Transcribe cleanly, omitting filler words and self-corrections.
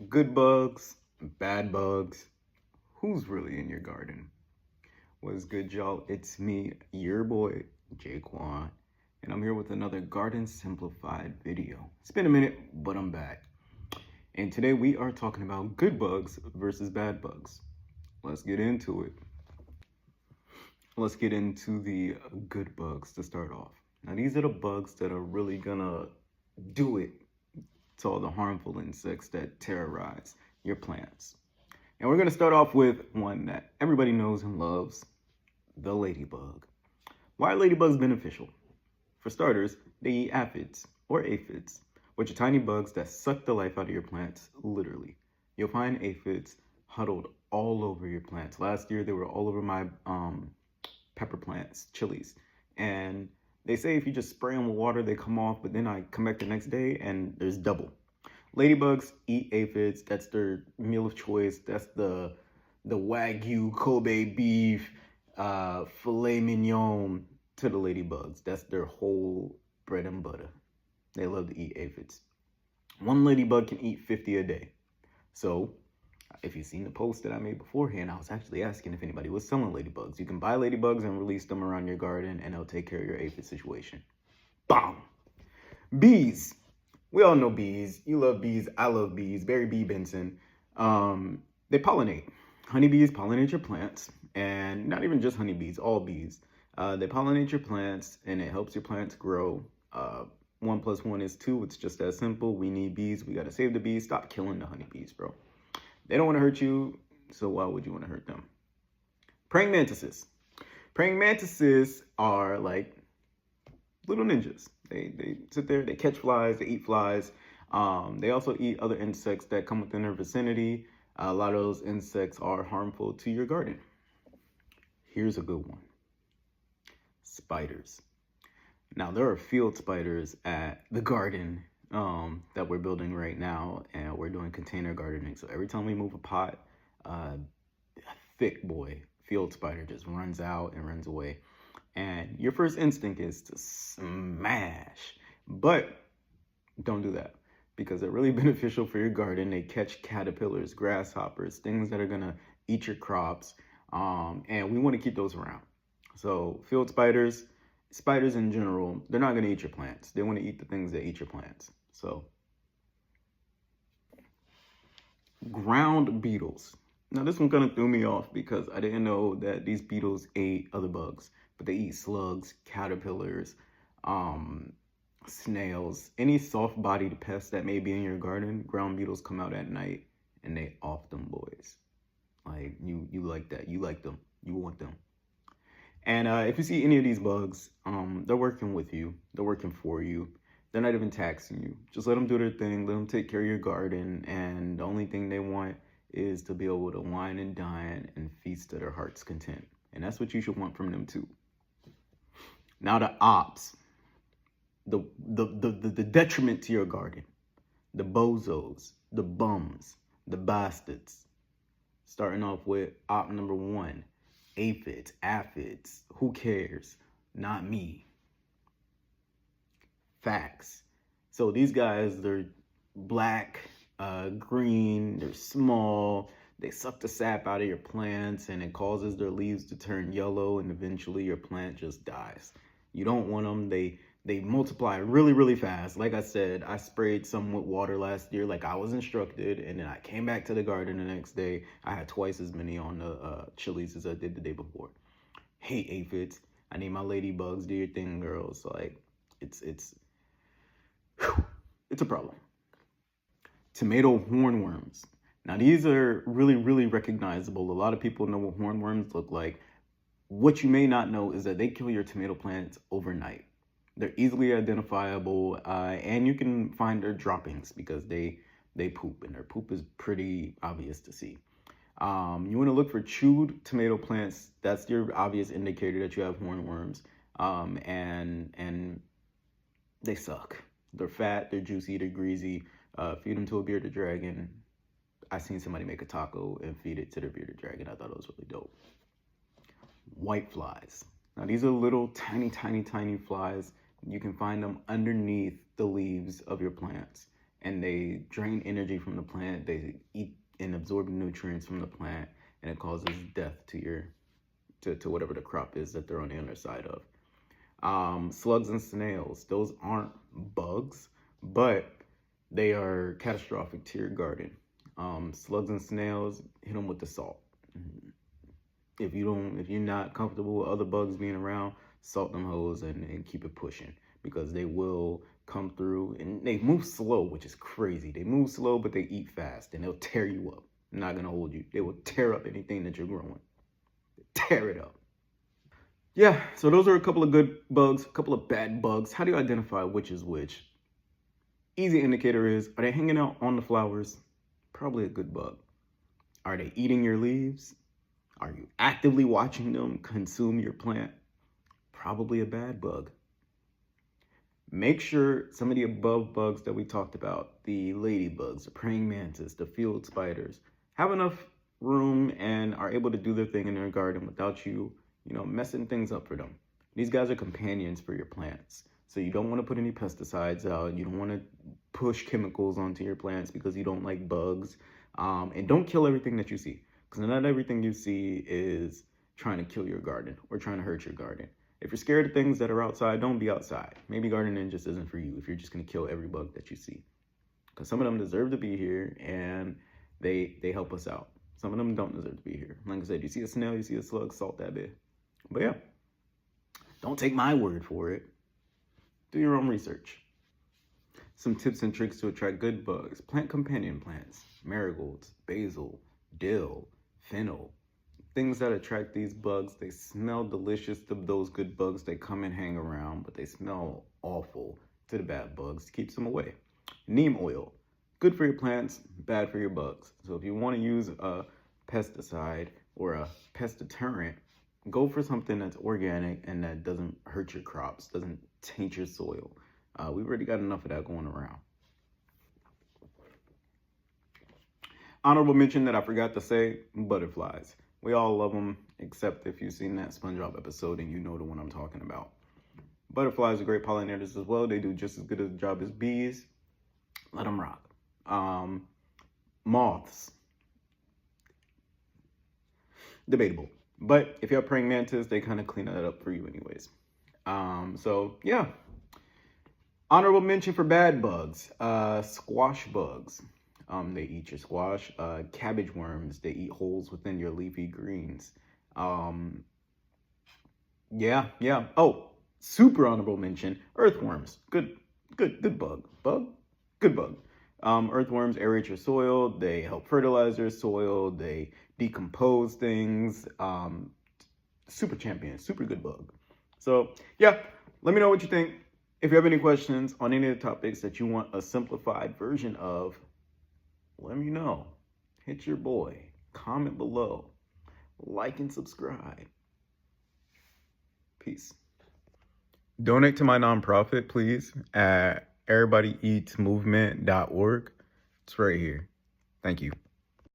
Good bugs, bad bugs. Who's really in your garden? What's good, y'all? It's me, your boy, Jaquan, and I'm here with another Garden Simplified video. It's been a minute, but I'm back. And today we are talking about good bugs versus bad bugs. Let's get into it. Let's get into the good bugs to start off. Now, these are the bugs that are really gonna do it to all the harmful insects that terrorize your plants. And we're going to start off with one that everybody knows and loves, the ladybug. Why are ladybugs beneficial? For starters, they eat aphids or aphids, which are tiny bugs that suck the life out of your plants, literally. You'll find aphids huddled all over your plants. Last year, they were all over my pepper plants, chilies. And they say if you just spray them with water, they come off, but then I come back the next day and there's double. Ladybugs eat aphids. That's their meal of choice. That's the Wagyu Kobe beef, filet mignon to the ladybugs. That's their whole bread and butter. They love to eat aphids. One ladybug can eat 50 a day. So if you've seen the post that I made beforehand, I was actually asking if anybody was selling ladybugs. You can buy ladybugs and release them around your garden and they'll take care of your aphid situation. Bomb! Bees. We all know bees. You love bees. I love bees. Barry B. Benson. They pollinate. Honeybees pollinate your plants. And not even just honeybees, all bees. They pollinate your plants and it helps your plants grow. 1 plus 1 is 2. It's just that simple. We need bees. We got to save the bees. Stop killing the honeybees, bro. They don't want to hurt you, so why would you want to hurt them? Praying mantises. Praying mantises are like little ninjas. They sit there, they catch flies, they eat flies. They also eat other insects that come within their vicinity. A lot of those insects are harmful to your garden. Here's a good one. Spiders. Now, there are field spiders at the garden that we're building right now, and we're doing container gardening. So every time we move a pot, a thick boy field spider just runs out and runs away. And your first instinct is to smash, but don't do that because they're really beneficial for your garden. They catch caterpillars, grasshoppers, things that are gonna eat your crops, and we want to keep those around. So field spiders, spiders in general, they're not gonna eat your plants. They want to eat the things that eat your plants. So ground beetles. Now this one kind of threw me off because I didn't know that these beetles ate other bugs, but they eat slugs, caterpillars, snails, any soft-bodied pests that may be in your garden. Ground beetles come out at night and they off them boys. Like you like that. You like them. You want them. And if you see any of these bugs, they're working with you. They're working for you. They're not even taxing you. Just let them do their thing. Let them take care of your garden. And the only thing they want is to be able to wine and dine and feast to their heart's content. And that's what you should want from them too. Now the ops, the detriment to your garden, the bozos, the bums, the bastards. Starting off with op number 1, aphids. Who cares? Not me. Facts. So these guys, they're black, green, they're small, they suck the sap out of your plants and it causes their leaves to turn yellow and eventually your plant just dies. You don't want them. They multiply really, really fast. Like I said, I sprayed some with water last year like I was instructed, and then I came back to the garden the next day. I had twice as many on the chilies as I did the day before. Hate aphids. I need my ladybugs. Do your thing, girls. Like, it's a problem. Tomato hornworms. Now, these are really, really recognizable. A lot of people know what hornworms look like. What you may not know is that they kill your tomato plants overnight. They're easily identifiable, and you can find their droppings because they poop, and their poop is pretty obvious to see. You want to look for chewed tomato plants. That's your obvious indicator that you have hornworms, and they suck. They're fat, they're juicy, they're greasy. Feed them to a bearded dragon. I seen somebody make a taco and feed it to their bearded dragon. I thought it was really dope. White flies. Now these are little tiny flies. You can find them underneath the leaves of your plants. and they drain energy from the plant. They eat and absorb nutrients from the plant, and it causes death to to whatever the crop is that they're on the underside of. Slugs and snails, those aren't bugs, but they are catastrophic to your garden. Slugs and snails, hit them with the salt. If you're not comfortable with other bugs being around, salt them hoes and keep it pushing, because they will come through, and they move slow, which is crazy. They move slow, but they eat fast, and they'll tear you up. I'm not gonna hold you. They will tear up anything that you're growing. Tear it up. Yeah, so those are a couple of good bugs, a couple of bad bugs. How do you identify which is which? Easy indicator is, are they hanging out on the flowers? Probably a good bug. Are they eating your leaves? Are you actively watching them consume your plant? Probably a bad bug. Make sure some of the above bugs that we talked about, the ladybugs, the praying mantis, the field spiders, have enough room and are able to do their thing in their garden without you messing things up for them. These guys are companions for your plants. So you don't want to put any pesticides out. You don't want to push chemicals onto your plants because you don't like bugs. And don't kill everything that you see, because not everything you see is trying to kill your garden or trying to hurt your garden. If you're scared of things that are outside, don't be outside. Maybe gardening just isn't for you if you're just going to kill every bug that you see. Because some of them deserve to be here and they help us out. Some of them don't deserve to be here. Like I said, you see a snail, you see a slug, salt that bit. But yeah, don't take my word for it. Do your own research. Some tips and tricks to attract good bugs. Plant companion plants, marigolds, basil, dill, fennel. Things that attract these bugs. They smell delicious to those good bugs. They come and hang around, but they smell awful to the bad bugs. Keeps them away. Neem oil. Good for your plants, bad for your bugs. So if you want to use a pesticide or a pest deterrent, go for something that's organic and that doesn't hurt your crops, doesn't taint your soil. We've already got enough of that going around. Honorable mention that I forgot to say, butterflies. We all love them, except if you've seen that SpongeBob episode and you know the one I'm talking about. Butterflies are great pollinators as well. They do just as good a job as bees. Let them rock. Moths. Debatable. But if you have praying mantis, they kind of clean that up for you anyways. So yeah. Honorable mention for bad bugs. Squash bugs. They eat your squash. Cabbage worms. They eat holes within your leafy greens. Yeah. Oh, super honorable mention. Earthworms. Good bug. Good bug. Earthworms aerate your soil. They help fertilize your soil. They decompose things. Super champion. Super good bug. So yeah, let me know what you think. If you have any questions on any of the topics that you want a simplified version of, let me know. Hit your boy. Comment below. Like and subscribe. Peace. Donate to my nonprofit, please, at everybodyeatsmovement.org. It's right here. Thank you.